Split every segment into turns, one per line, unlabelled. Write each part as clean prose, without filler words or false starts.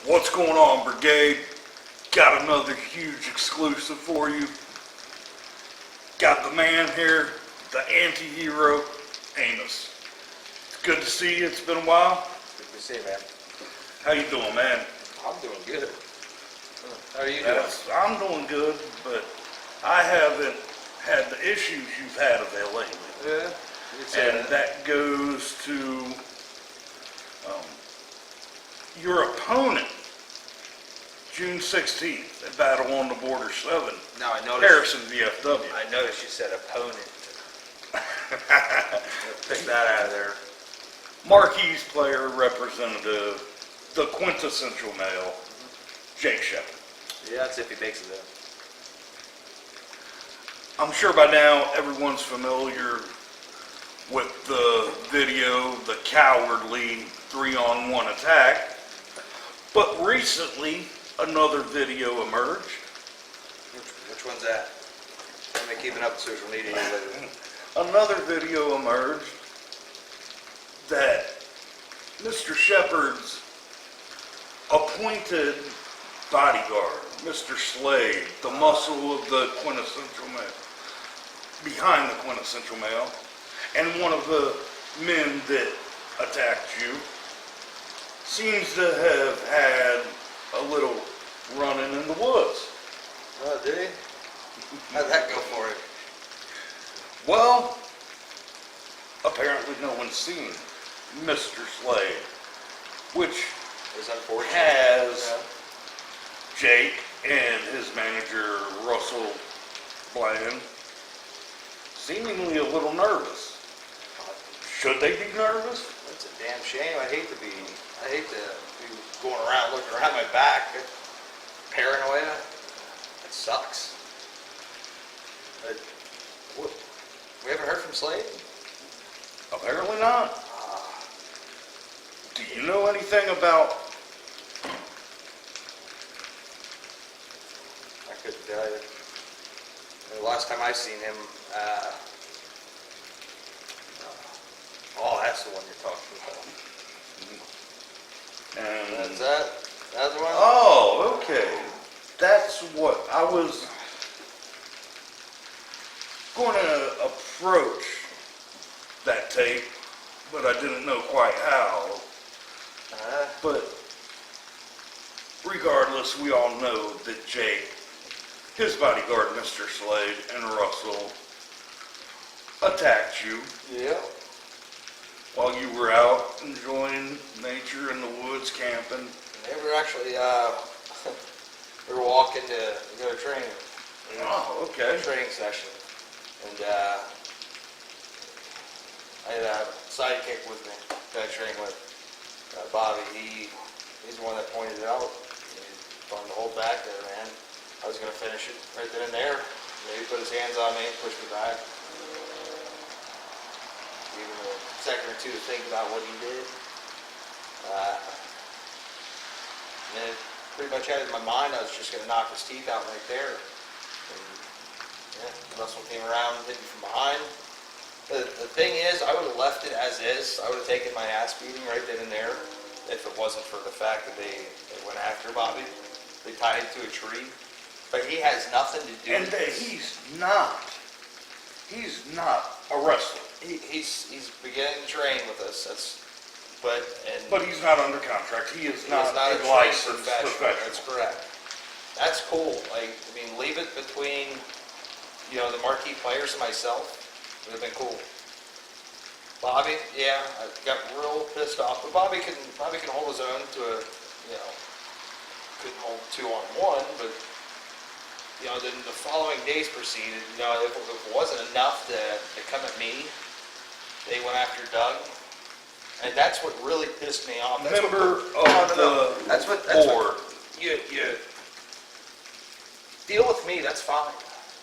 What's going on, Brigade? Got another huge exclusive for you. Got the man here, the anti-hero, Amos. It's good to see you. It's been a while.
Good to see you, man.
How you doing, man?
I'm doing good. How are you doing?
I'm doing good, but I haven't had the issues you've had of it lately.
Yeah.
And that goes to your opponent, June 16th, at Battle on the Border 7.
Now I noticed.
Harrison VFW.
I noticed you said opponent. Pick that out of there.
Marquise player representative, the quintessential male, Jake Shepard.
Yeah, that's if he makes it there.
I'm sure by now everyone's familiar with the video, the cowardly 3-on-1 attack. But recently, another video emerged.
Which one's that? I'm keeping up with social media lately.
Another video emerged that Mr. Shepard's appointed bodyguard, Mr. Slade, the muscle of the quintessential male, behind the quintessential male, and one of the men that attacked you, seems to have had a little running in the woods.
Oh, did he? How'd that go for him?
Well, apparently no one's seen Mr. Slade, which
It's unfortunate.
has Jake and his manager, Russell Bland, seemingly a little nervous. Should they be nervous?
That's a damn shame. I hate to be going around looking around my back. Paranoia. It sucks. But we haven't heard from Slade?
Apparently not. Do you know anything about...
I couldn't tell you. The last time I seen him, that's the one you're talking about.
And
That's that? That's the one?
oh, okay. That's what I was going to approach that tape, but I didn't know quite how. But regardless, we all know that Jake, his bodyguard, Mr. Slade, and Russell attacked you
Yeah.
while you were out enjoying nature in the woods, camping.
They were actually, we were walking to go to training.
Oh, okay.
Training session. And I had a sidekick with me that I trained with. Bobby, he's the one that pointed it out. He's on the whole back there, man. I was going to finish it right then and there. He put his hands on me and pushed me back. Gave him a second or two to think about what he did. And then it pretty much had in my mind I was just going to knock his teeth out right there. And yeah, Russell came around and hit me from behind. The thing is, I would have left it as is. I would have taken my ass beating right then and there if it wasn't for the fact that they went after Bobby. They tied him to a tree. But he has nothing to do
And
with this.
he's not a wrestler.
He's beginning to train with us. But
But he's not under contract. He is not
a
a
trained
licensed
professional.
professional.
That's correct. That's cool. Leave it between, the marquee players and myself. It would have been cool. Bobby, yeah, I got real pissed off. But Bobby can hold his own to a, couldn't hold 2-on-1, but then the following days proceeded. If it wasn't enough to come at me, they went after Doug. And that's what really pissed me off. That's
Member of the board.
You deal with me, that's fine.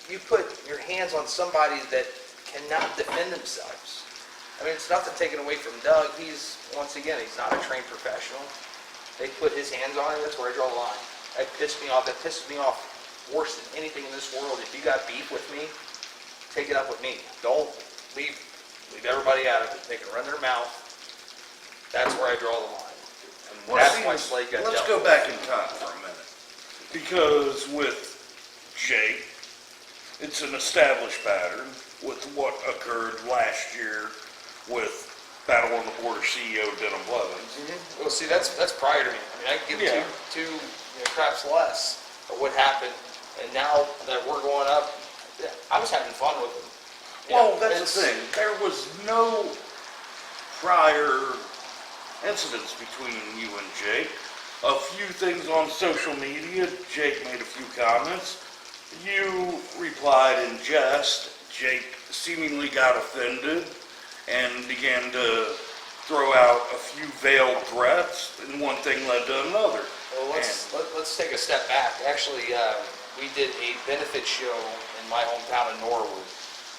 You put your hands on somebody that cannot defend themselves. It's nothing taken away from Doug. He's not a trained professional. They put his hands on him, that's where I draw the line. That pissed me off. That pisses me off worse than anything in this world. If you got beef with me, take it up with me. Don't leave everybody out of it. They can run their mouth. That's where I draw the line. And That's why Slade got
let's
dealt
go
with.
back in time for a minute. Because with Jake, it's an established pattern with what occurred last year with Battle on the Border CEO Denham Blevins.
Well, see, that's prior to me. I mean, I can give
Yeah.
two craps less of what happened, and now that we're going up, yeah, I was having fun with them.
Well, that's the thing. There was no prior incidents between you and Jake. A few things on social media. Jake made a few comments. You replied in jest. Jake seemingly got offended and began to throw out a few veiled threats, and one thing led to another.
Well, let's take a step back. Actually, we did a benefit show in my hometown of Norwood.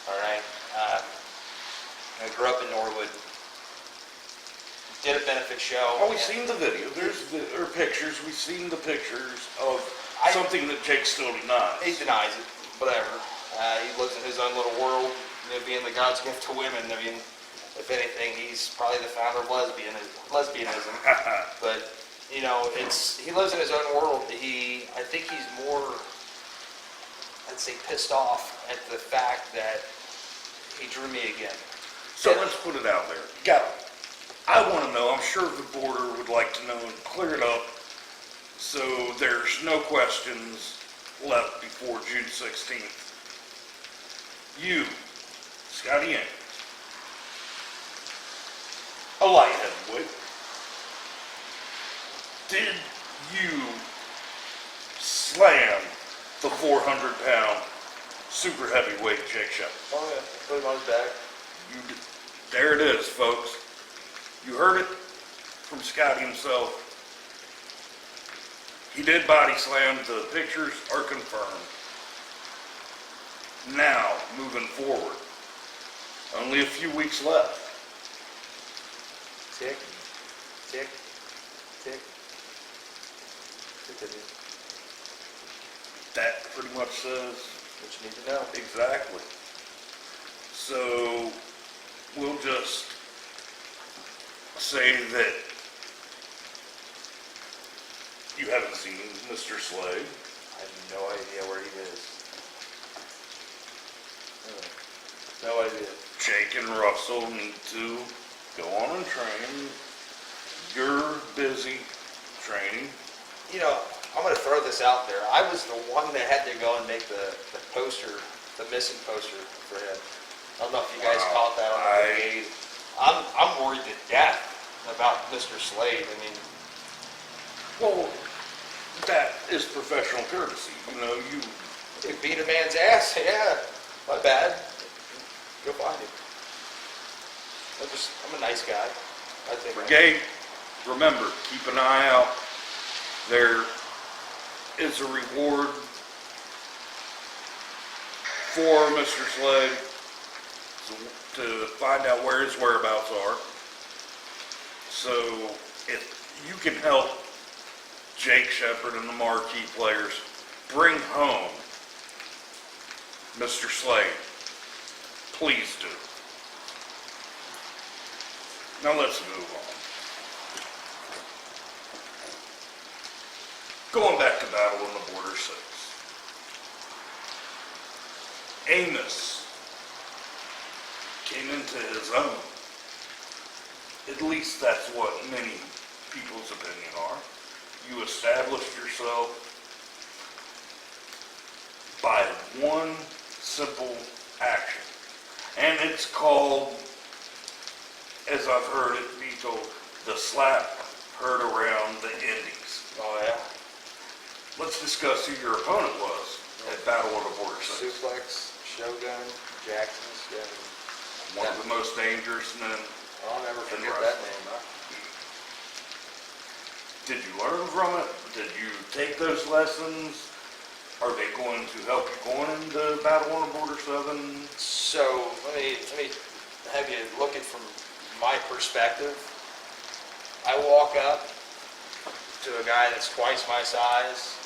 All right, I grew up in Norwood. Did a benefit show.
Well, we've seen the video. There's pictures. We've seen the pictures of something that Jake still denies.
He denies it. Whatever. He lives in his own little world, being the God's gift to women. I mean, if anything, he's probably the founder of lesbianism. But he lives in his own world. I think he's more, I'd say, pissed off at the fact that he drew me again.
So let's put it out there. I want to know, I'm sure the border would like to know and clear it up so there's no questions left before June 16th. You, Scotty Amos, a light heavyweight, did you slam the 400-pound super heavyweight Jake Shepard?
Oh yeah, put him on his back.
There it is, folks. You heard it from Scotty himself. He did body slam. The pictures are confirmed. Now, moving forward, only a few weeks left.
Tick, tick, tick. Tick.
That pretty much says
What you need to know.
exactly. So, we'll just say that you haven't seen Mr. Slade.
I have no idea where he is. No idea.
Jake and Russell need to go on and train. You're busy training.
I'm going to throw this out there. I was the one that had to go and make the poster, the missing poster for him. I don't know if you guys caught that on the brigade. I'm worried to death about Mr. Slade. I mean,
Well, that is professional courtesy. You
he beat a man's ass. Yeah, my bad. Go find him. I'm a nice guy. I think.
brigade, remember, keep an eye out. There is a reward for Mr. Slade to find out where his whereabouts are. So if you can help Jake Shepard and the marquee players bring home Mr. Slade, please do. Now let's move on. Going back to Battle on the Border 6. Amos came into his own. At least that's what many people's opinion are. You established yourself by one simple action. And it's called, as I've heard it be told, the slap heard around the Indies.
Oh yeah.
Let's discuss who your opponent was at Battle on the Border 6.
Suplex, Shogun, Jackson's. Yeah.
One of the most dangerous men.
I'll never
in
forget
wrestling.
that name. Huh?
Did you learn from it? Did you take those lessons? Are they going to help you going into Battle on the Border 7?
So let me have you look at from my perspective. I walk up to a guy that's twice my size,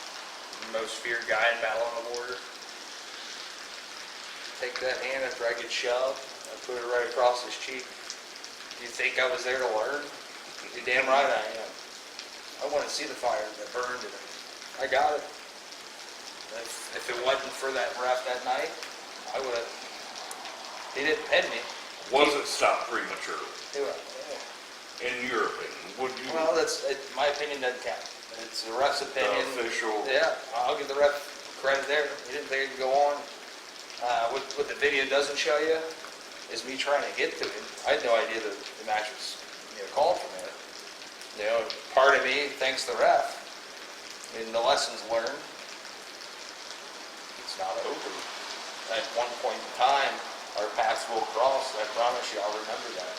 the most feared guy in Battle on the Border. Take that hand after I get shoved, I put it right across his cheek. Do you think I was there to learn? You're damn right I am. I want to see the fire that burned, and I got it. If it wasn't for that ref that night, I would have. He didn't pin me.
Was it stopped prematurely?
Yeah.
In your opinion, would you?
Well, my opinion doesn't count. It's the ref's opinion.
The official.
Yeah, I'll give the ref credit there. He didn't think it could go on. What the video doesn't show you is me trying to get to him. I had no idea that the match was called for me. Part of me thanks the ref. I mean, the lessons learned. It's not over. At one point in time, our paths will cross. I promise you, I'll remember that.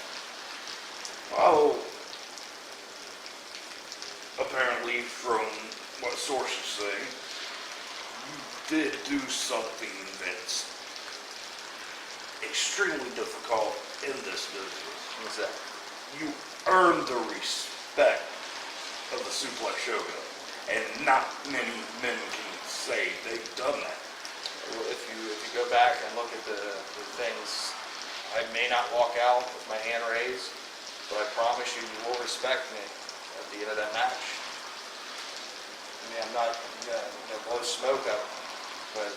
Oh, apparently from what sources say, you did do something that's extremely difficult in this business.
What's that?
You earned the respect of the Suplex Shogun, and not many men can say they've done that.
If you go back and look at the things, I may not walk out with my hand raised, but I promise you, you will respect me at the end of that match. I mean, I'm not going to blow smoke up, but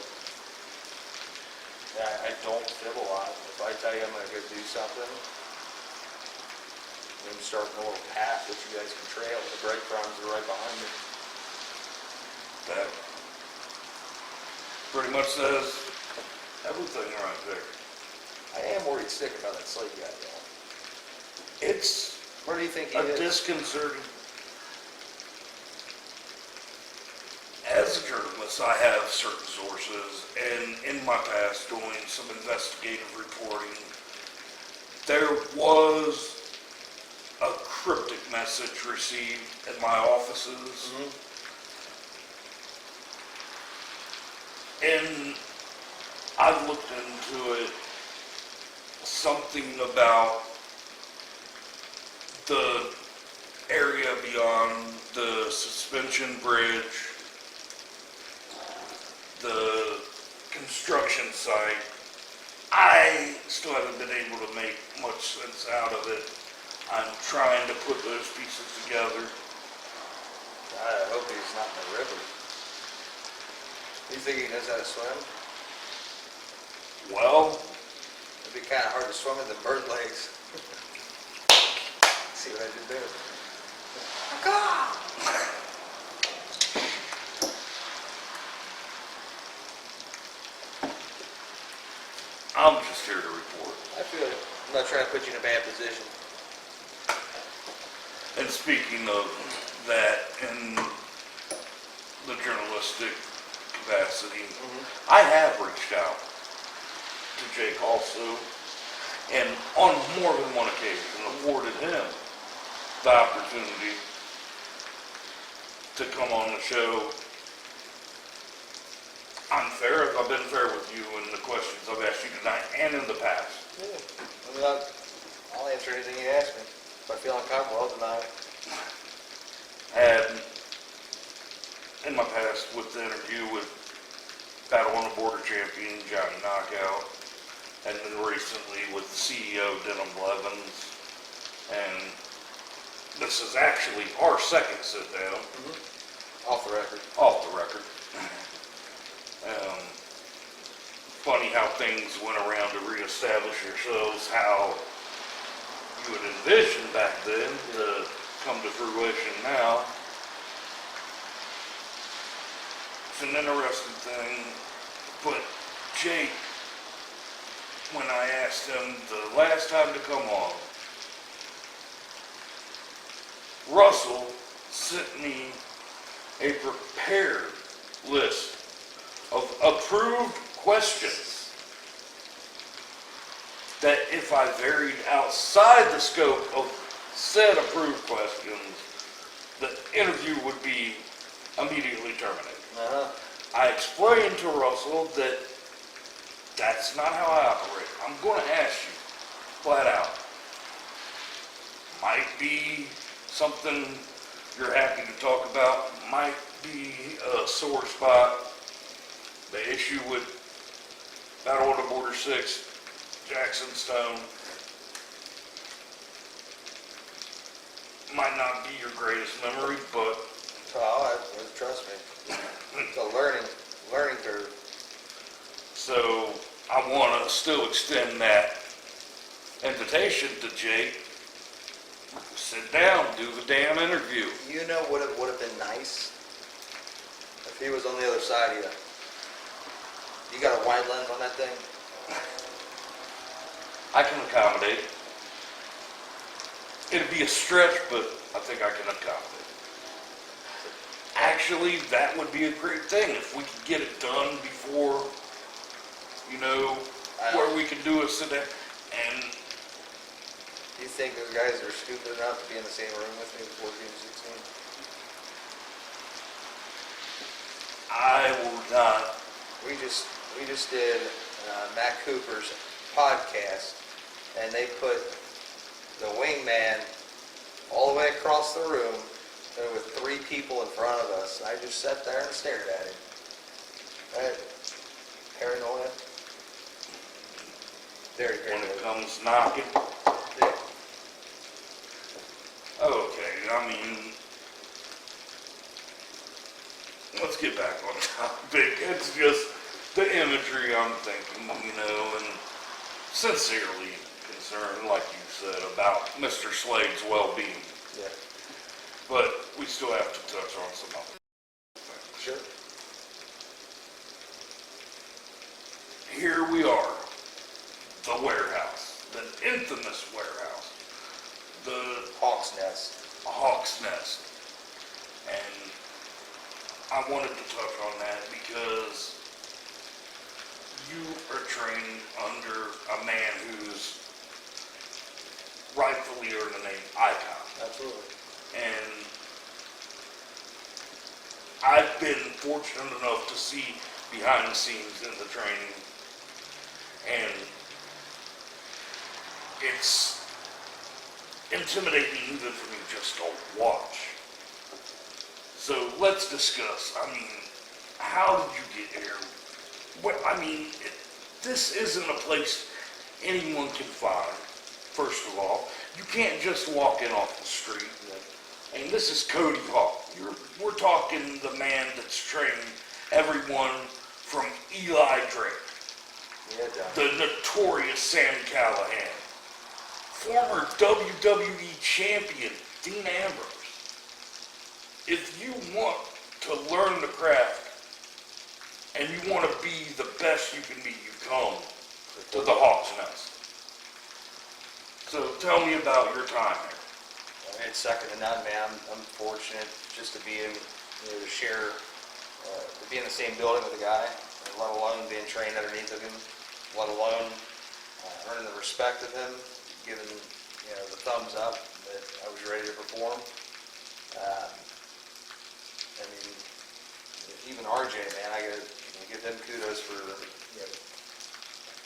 I don't fibble on it. If I tell you I'm going to go do something, I'm starting a little path that you guys can trail. The breadcrumbs are right behind me.
That pretty much says everything right there.
I am worried sick about that Slade guy, though.
It's
Where do you think he
a
is?
disconcerting. As a journalist, I have certain sources, and in my past, doing some investigative reporting, there was a cryptic message received in my offices. And I've looked into it, something about the area beyond the suspension bridge, the construction site. I still haven't been able to make much sense out of it. I'm trying to put those pieces together.
I hope he's not in the river. You think he knows how to swim?
Well,
It'd be kind of hard to swim with the bird legs. See what I did there?
I'm just here to report.
I feel it. I'm not trying to put you in a bad position.
And speaking of that, in the journalistic capacity, I have reached out to Jake also, and on more than one occasion afforded him the opportunity to come on the show. I've been fair with you in the questions I've asked you tonight and in the past.
Yeah. I'll answer anything you ask me. If I feel uncomfortable, I'll deny it.
Had in my past with the interview with Battle on the Border champion Johnny Knockout, and then recently with the CEO Denham Blevins, and this is actually our second sit down.
Off the record.
Off the record. Funny how things went around to reestablish yourselves, how you had envisioned back then to come to fruition now. It's an interesting thing, but Jake, when I asked him the last time to come on, Russell sent me a prepared list of approved questions that if I varied outside the scope of said approved questions, the interview would be immediately terminated. I explained to Russell that that's not how I operate. I'm going to ask you flat out. Might be something you're happy to talk about, might be a sore spot. The issue with Battle on the Border 6, Jackson Stone, might not be your greatest memory, but
Trust me. It's a learning curve.
so I want to still extend that invitation to Jake. Sit down, do the damn interview.
You know what it would have been nice if he was on the other side of you. You got a wide lens on that thing?
I can accommodate. It'd be a stretch, but I think I can accommodate. Actually, that would be a great thing if we could get it done before, where we could do a sit down. And
Do you think those guys are stupid enough to be in the same room with me before Game 16?
I will not.
We just did Matt Cooper's podcast, and they put the wingman all the way across the room with 3 people in front of us. I just sat there and stared at him. Right? Paranoia. Very
When
paranoid.
it comes knocking.
Yeah.
Okay, I mean, let's get back on topic. It's just the imagery I'm thinking, and sincerely concerned, like you said, about Mr. Slade's well-being.
Yeah.
But we still have to touch on some other things.
Sure.
Here we are, the warehouse, the infamous warehouse, the
Hawk's Nest.
Hawk's Nest. And I wanted to touch on that because you are trained under a man who's rightfully earned the name Icon.
Absolutely.
And I've been fortunate enough to see behind the scenes in the training, and it's intimidating even for me just to watch. So let's discuss. I mean, how did you get here? This isn't a place anyone can find, first of all. You can't just walk in off the street. And this is Cody Hawk. We're talking the man that's trained everyone from Eli Drake, the notorious Sam Callahan, former WWE champion Dean Ambrose. If you want to learn the craft and you want to be the best you can be, you come to the Hawk's Nest. So tell me about your time here.
It's second to none, man. I'm fortunate just to be to share, to be in the same building with a guy, let alone being trained underneath of him, let alone earning the respect of him, giving the thumbs up that I was ready to perform. Even RJ, man, I gotta give them kudos for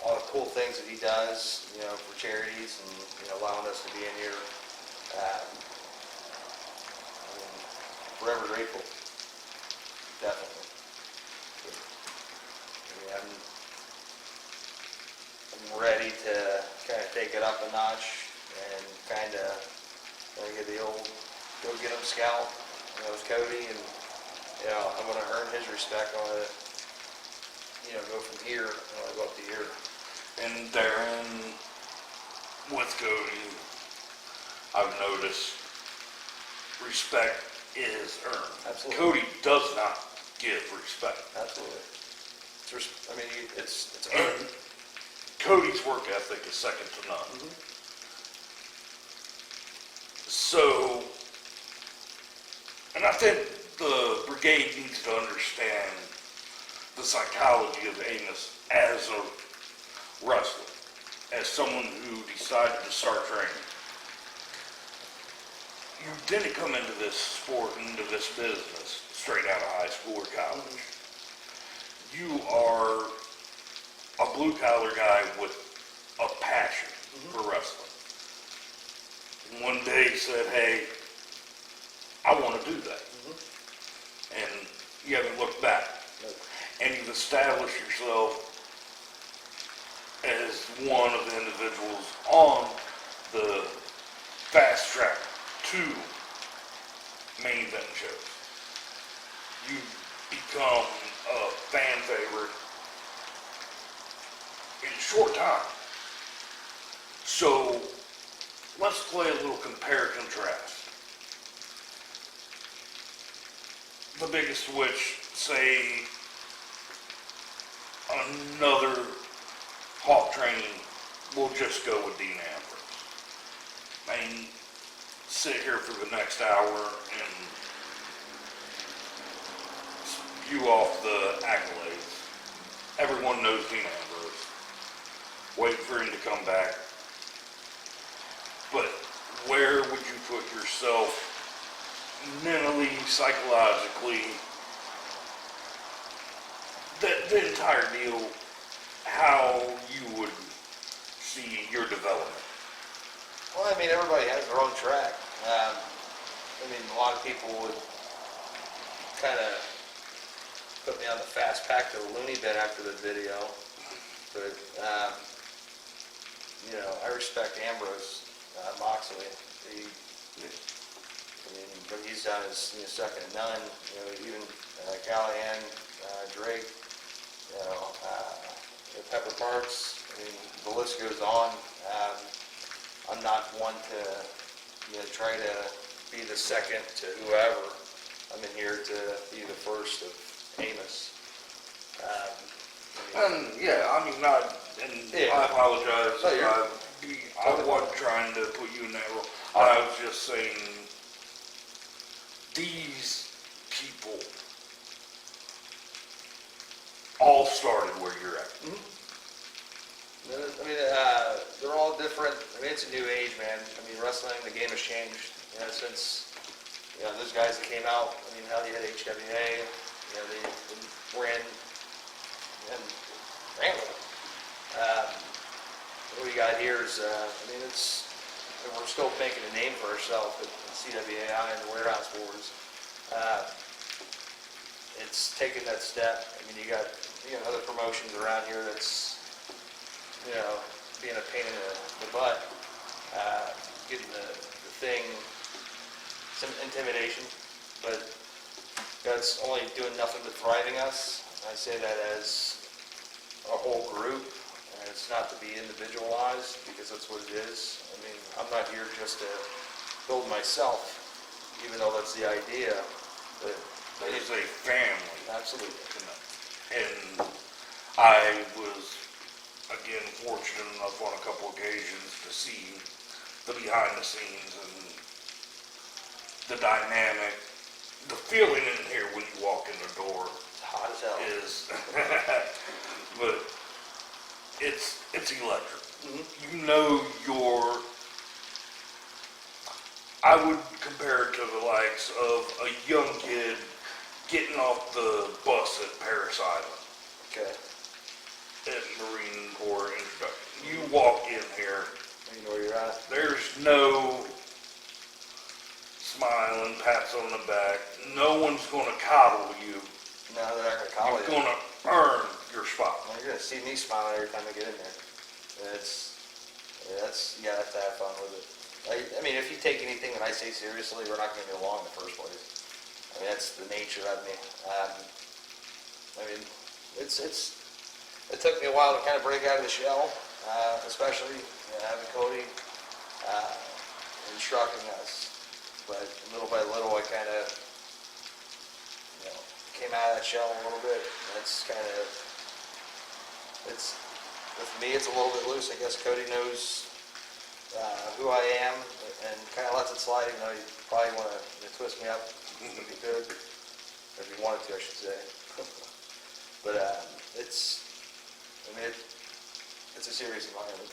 all the cool things that he does, for charities and allowing us to be in here. Forever grateful. Definitely. I'm ready to kind of take it up a notch and kind of get the old go get him scout, with Cody, and I want to earn his respect. I want to go from here. I want to go up to here.
And Darren, with Cody, I've noticed respect is earned.
Absolutely.
Cody does not give respect.
Absolutely. It's
And
earned.
Cody's work ethic is second to none.
Mm-hmm.
So, and I think the brigade needs to understand the psychology of Amos as a wrestler, as someone who decided to start training. You didn't come into this sport, into this business, straight out of high school or college. You are a blue-collar guy with a passion for wrestling. And one day said, hey, I want to do that. And you haven't looked back. And you've established yourself as one of the individuals on the fast track to main event shows. You become a fan favorite in a short time. So let's play a little compare and contrast. The biggest switch, say another Hawk training, we'll just go with Dean Ambrose. I mean, sit here for the next hour and spew off the accolades. Everyone knows Dean Ambrose. Wait for him to come back. But where would you put yourself mentally, psychologically, the entire deal, how you would see your development?
Well, I mean, everybody has their own track. I mean, a lot of people would kind of put me on the fast pack to the loony bin after the video. But, you know, I respect Ambrose, Moxley. I mean, what he's done is, you know, second to none. You know, even Callahan, Drake, you know, Pepper Parks. I mean, the list goes on. I'm not one to, you know, try to be the second to whoever. I'm in here to be the first of Amos.
I apologize.
No,
I wasn't trying to put you in that role. I was just saying, these people all started where you're at.
Mm-hmm. I mean, they're all different. I mean, it's a new age, man. I mean, wrestling, the game has changed. You know, since, you know, those guys that came out, I mean, how you had HWA, you know, they ran and ran with it. What we got here is, I mean, we're still making a name for ourselves at CWAI and the Warehouse Wars. It's taking that step. I mean, you got other promotions around here that's, you know, being a pain in the butt, getting the thing, some intimidation, but that's only doing nothing but thriving us. I say that as a whole group, and it's not to be individualized, because that's what it is. I mean, I'm not here just to build myself, even though that's the idea, but
It's a family.
absolutely.
And I was, again, fortunate enough on a couple occasions to see the behind the scenes and the dynamic, the feeling in here when you walk in the door
It's hot as hell.
is, but it's electric.
Mm-hmm.
You know I would compare it to the likes of a young kid getting off the bus at Paris Island.
Okay.
At Marine Corps introduction. You walk in here,
You know where you're at?
there's no smiling, pats on the back. No one's going to coddle you.
No, they're not going to call
You're
you.
going to earn your spot.
Well, you're going to see me smiling every time I get in there. And you have to have fun with it. I mean, if you take anything that I say seriously, we're not going to get along in the first place. I mean, that's the nature of me. I mean, it took me a while to kind of break out of the shell, especially having Cody instructing us. But little by little, I kind of, you know, came out of that shell a little bit. That's kind of, with me, it's a little bit loose. I guess Cody knows who I am and kind of lets it slide, even though he probably want to twist me up if he could, or if he wanted to, I should say. But it's a serious environment.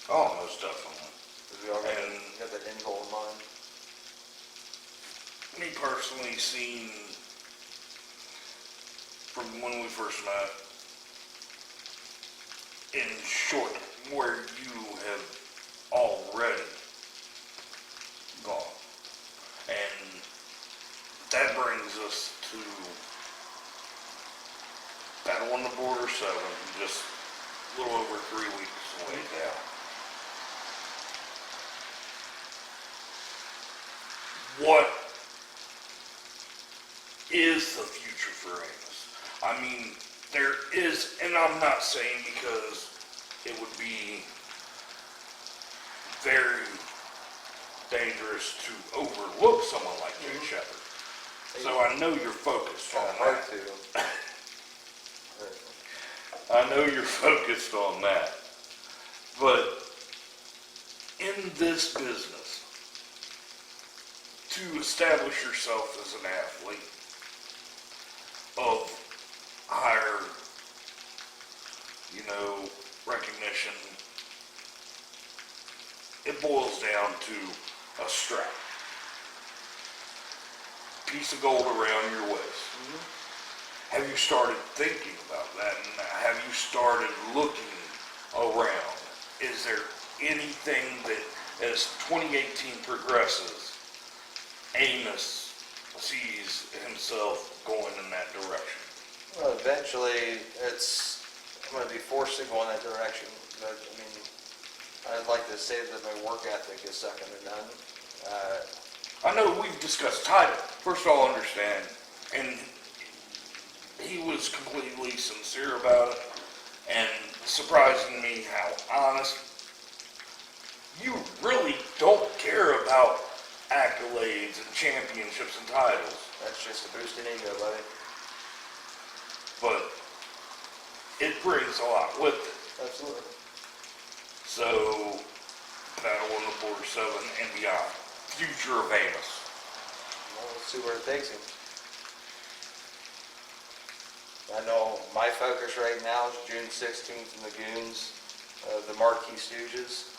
Oh, most definitely.
We all got that end goal in mind.
Me personally, seen from when we first met, in short, where you have already gone. And that brings us to Battle on the Border 7, just a little over 3 weeks away now. What is the future for Amos. I mean, there is, and I'm not saying because it would be very dangerous to overlook someone like Jake Shepard. So I know you're focused on
Hard
that.
to.
I know you're focused on that. But in this business, to establish yourself as an athlete of higher, recognition, it boils down to a strap. Piece of gold around your waist. Have you started thinking about that? And have you started looking around? Is there anything that, as 2018 progresses, Amos sees himself going in that direction?
Well, eventually, I'm going to be forced to go in that direction. But, I'd like to say that my work ethic is second to none.
I know we've discussed title. First of all, understand, and he was completely sincere about it, and surprising me how honest. You really don't care about accolades and championships and titles.
That's just a boost in ego, buddy.
But it brings a lot with it.
Absolutely.
So, Battle on the Border 7 and beyond. Future of Amos.
Well, let's see where it takes him. I know my focus right now is June 16th in the Goons, the Marquee Stooges.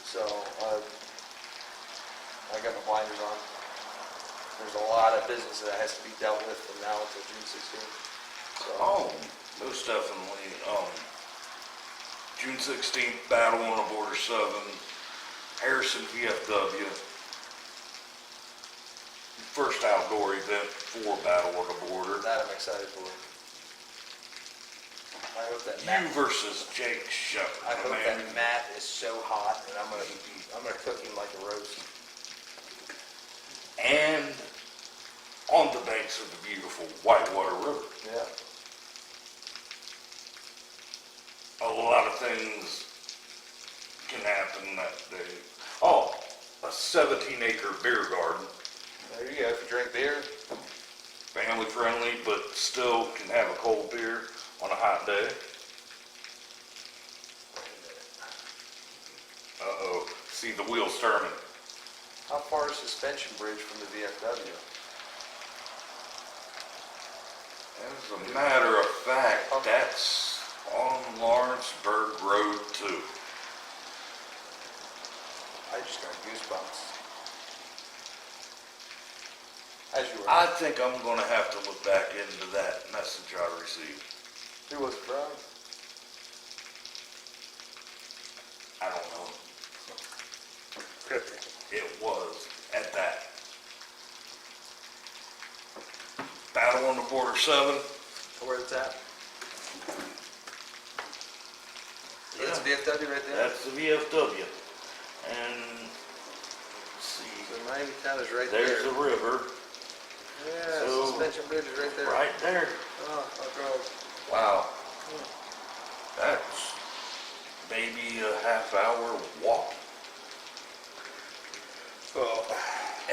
So, I got my blinders on. There's a lot of business that has to be dealt with from now until June 16th. So,
Most definitely. June 16th, Battle on the Border 7, Harrison VFW. First outdoor event for Battle on the Border.
that I'm excited for. I hope that
You versus Jake Shepard.
I hope
man.
that mat is so hot, and I'm gonna cook him like a roast.
And on the banks of the beautiful Whitewater River.
Yeah.
A lot of things can happen that day. Oh, a 17-acre beer garden.
There you go. If you drink beer,
Family friendly, but still can have a cold beer on a hot day. Uh-oh. See the wheels turning.
how far is Suspension Bridge from the VFW?
As a matter of fact, that's on Lawrenceburg Road too.
I just got goosebumps. As you were.
I think I'm going to have to look back into that message I received.
Who was it from?
I don't know.
Cryptic.
It was at that. Battle on the Border 7.
Where it's at?
Yeah.
That's VFW right there?
That's the VFW. And let's see,
So Miami Town is right
there's
there.
the river.
Yeah,
So,
Suspension Bridge is right there.
Right there.
Oh, I'll drove.
Wow. That's maybe a half-hour walk.
Oh.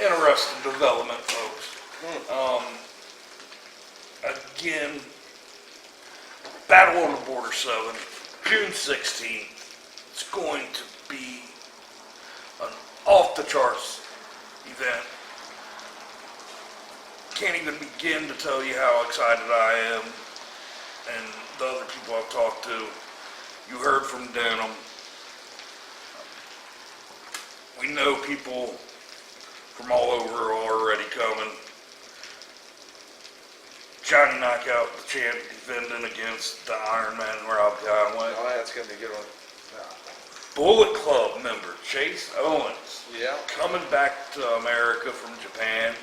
Interesting development, folks. Again, Battle on the Border 7, June 16th. It's going to be an off-the-charts event. Can't even begin to tell you how excited I am and the other people I've talked to. You heard from Denham. We know people from all over are already coming. Johnny Knockout, the champ, defending against the Iron Man Rob Conway.
Oh, that's going to be a good one.
Bullet Club member Chase Owens
Yeah.
coming back to America from Japan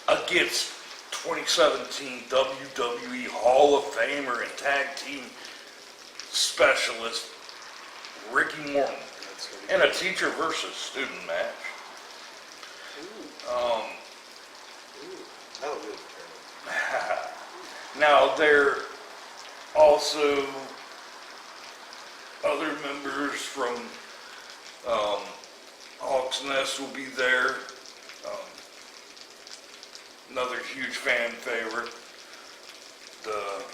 against 2017 WWE Hall of Famer and tag team specialist Ricky Morton
That's gonna be
in a teacher versus student match.
Ooh. That'll do it for
Now, there also other members from Hawks Nest will be there. Another huge fan favorite, the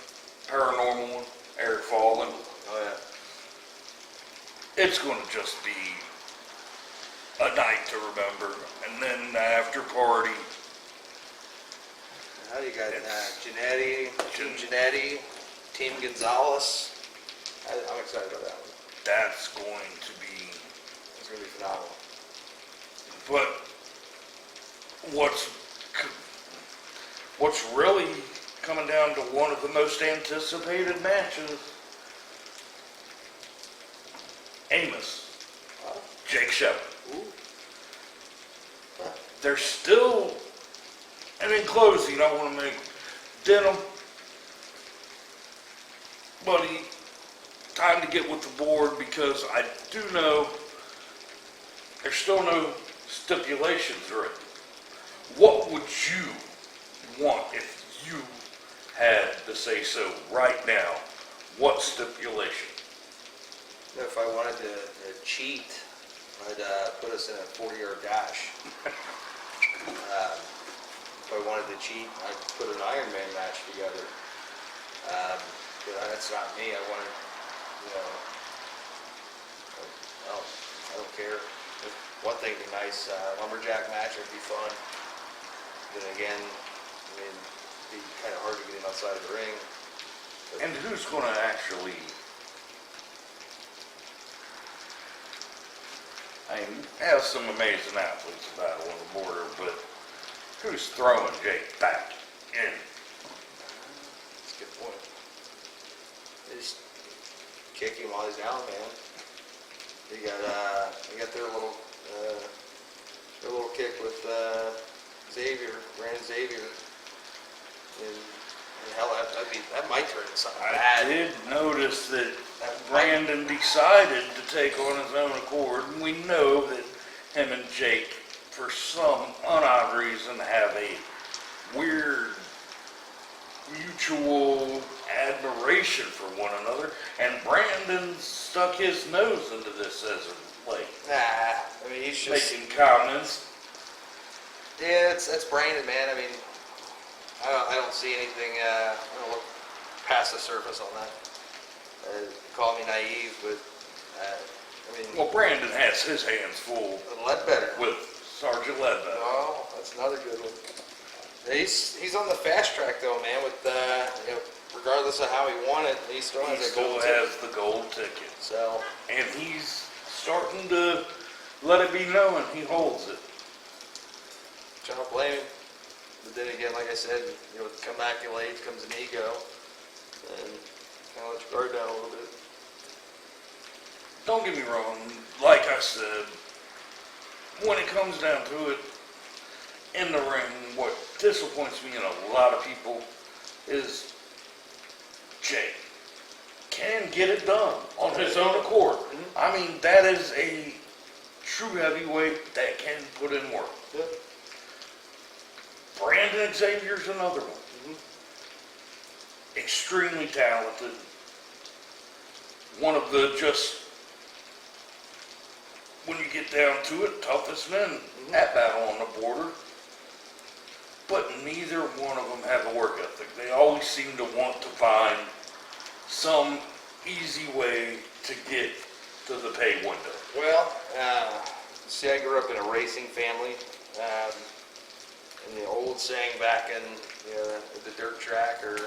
paranormal one, Eric Fallen.
Oh yeah.
It's going to just be a night to remember. And then the after party.
How do you got Team Janetti, Team Gonzalez? I'm excited about that one.
That's going to be.
It's going to be phenomenal.
But what's really coming down to one of the most anticipated matches, Amos, Jake Shogun. There's still, and in closing, I want to make Denim, buddy, time to get with the board, because I do know there's still no stipulations written. What would you want if you had to say so right now? What stipulation?
If I wanted to cheat, I'd put us in a 40-yard dash. If I wanted to cheat, I'd put an Iron Man match together. But that's not me. I wanted, I don't care. If one thing would be nice, lumberjack match would be fun. Then again, it'd be kind of hard to get him outside of the ring.
And who's going to actually, I mean, have some amazing athletes battle on the border, but who's throwing Jake back in?
That's a good point. They just kick him while he's down, man. They got their little kick with Brandon Xavier, and hell, that might turn into something
I
bad.
did notice that Brandon decided to take on his own accord, and we know that him and Jake, for some unodd reason, have a weird mutual admiration for one another, and Brandon stuck his nose into this as of late.
Nah, I mean, he's just
Making comments.
Yeah, that's Brandon, man. I mean, I don't see anything. I don't look past the surface on that. Call me naive, but I mean.
Well, Brandon has his hands full
Ledbetter
with Sergeant Ledbetter.
Oh, that's another good one. He's on the fast track though, man. With regardless of how he won it, he still has a gold ticket.
Has the gold ticket.
So,
and he's starting to let it be known he holds it.
I don't blame him. But then again, like I said, with come accolades comes an ego, and kind of let your guard down a little bit.
Don't get me wrong. Like I said, when it comes down to it, in the ring, what disappoints me and a lot of people is Jake can get it done on his own accord. Mm-hmm. I mean, that is a true heavyweight that can put in work.
Yep.
Brandon Xavier's another one. Mm-hmm. Extremely talented. One of the just, when you get down to it, toughest men at Battle on the Border. But neither one of them have a work ethic. They always seem to want to find some easy way to get to the pay window.
Well, see, I grew up in a racing family. And the old saying back in the dirt track or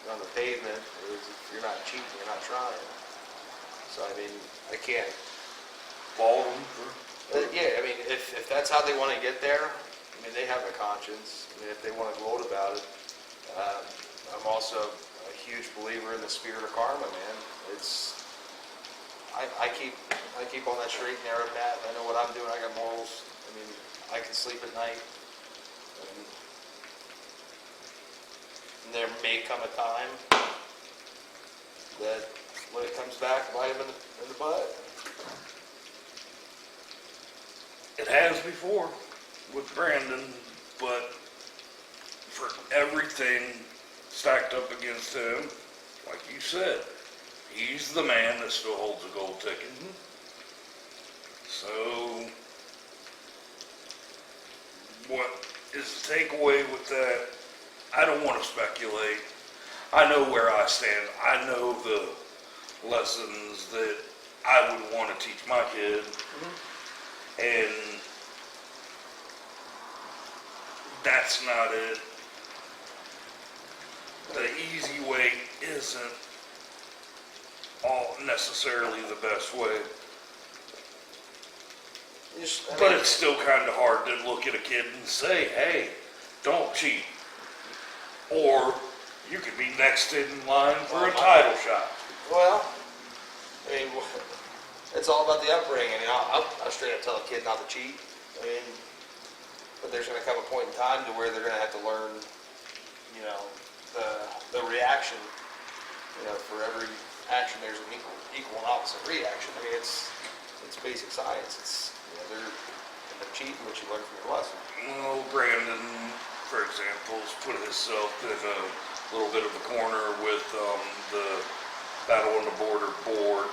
on the pavement is, if you're not cheating, you're not trying. So, I mean, I can't
Follow them.
yeah, I mean, if that's how they want to get there, I mean, they have a conscience. I mean, if they want to gloat about it. I'm also a huge believer in the spirit of karma, man. I keep on that straight and narrow path. I know what I'm doing. I got morals. I mean, I can sleep at night. And there may come a time that when it comes back, bite him in the butt.
It has before with Brandon, but for everything stacked up against him, like you said, he's the man that still holds a gold ticket. So, what is the takeaway with that? I don't want to speculate. I know where I stand. I know the lessons that I would want to teach my kid. And that's not it. The easy way isn't all necessarily the best way. But it's still kind of hard to look at a kid and say, hey, don't cheat. Or you could be next in line for a title shot.
Well, I mean, it's all about the upbringing. I mean, I'll straight up tell a kid not to cheat. I mean, but there's going to come a point in time to where they're going to have to learn, you know, the reaction. You know, for every action, there's an equal and opposite reaction. I mean, it's basic science. It's, you know, they're cheating, but you learn from your lesson.
Well, Brandon, for example, has put himself in a little bit of a corner with the Battle on the Border board.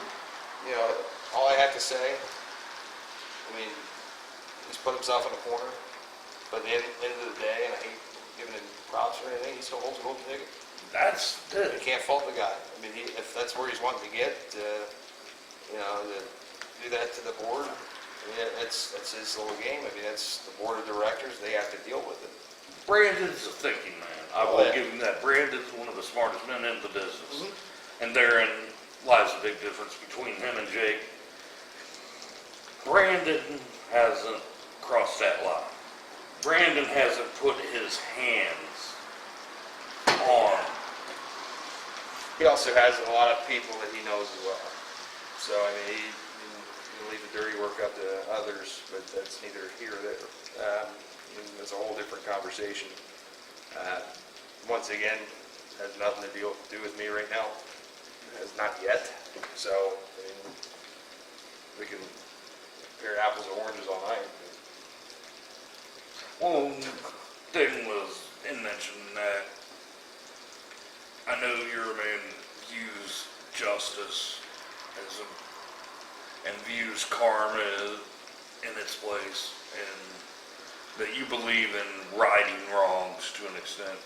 You know, all I have to say, I mean, he's put himself in a corner, but at the end of the day, and I hate giving him props or anything, he still holds a golden ticket.
That's it.
You can't fault the guy. I mean, if that's where he's wanting to get, you know, to do that to the board, I mean, that's his little game. I mean, that's the board of directors. They have to deal with it.
Brandon's a thinking man. I will give him that. Brandon's one of the smartest men in the business. And therein lies a big difference between him and Jake. Brandon hasn't crossed that line. Brandon hasn't put his hands on.
He also has a lot of people that he knows as well. So, I mean, he leave the dirty work up to others, but that's neither here or there. It's a whole different conversation. Once again, has nothing to do with me right now. Has not yet. So, I mean, we can compare apples and oranges all night.
Well, thing was in mentioning that I know you're a man that views justice as and views karma in its place, and that you believe in righting wrongs to an extent.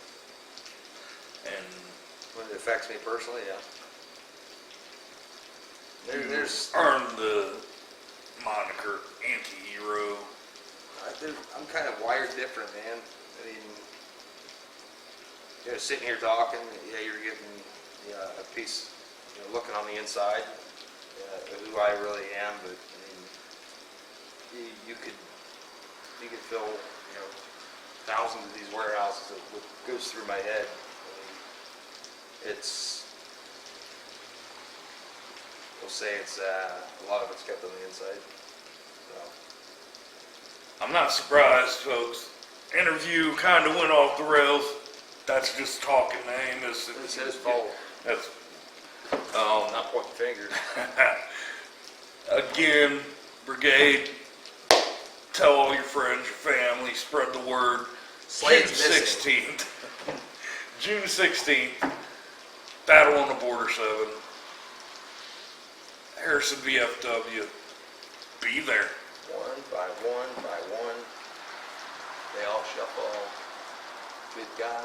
And
when it affects me personally, yeah. There's
earned the moniker anti-hero.
I'm kind of wired different, man. I mean, you know, sitting here talking, yeah, you're getting a piece, you know, looking on the inside of who I really am. But I mean, you could fill, you know, thousands of these warehouses of what goes through my head. I mean, we'll say it's a lot of it's kept on the inside. So.
I'm not surprised, folks. Interview kind of went off the rails. That's just talking to Amos.
It's his fault.
That's
not pointing fingers.
Again, Brigade, tell all your friends, your family, spread the word.
Slade's
June 16th. June 16th. Battle on the Border 7. Harrison VFW. Be there.
One by one, they all shuffle. Good guy.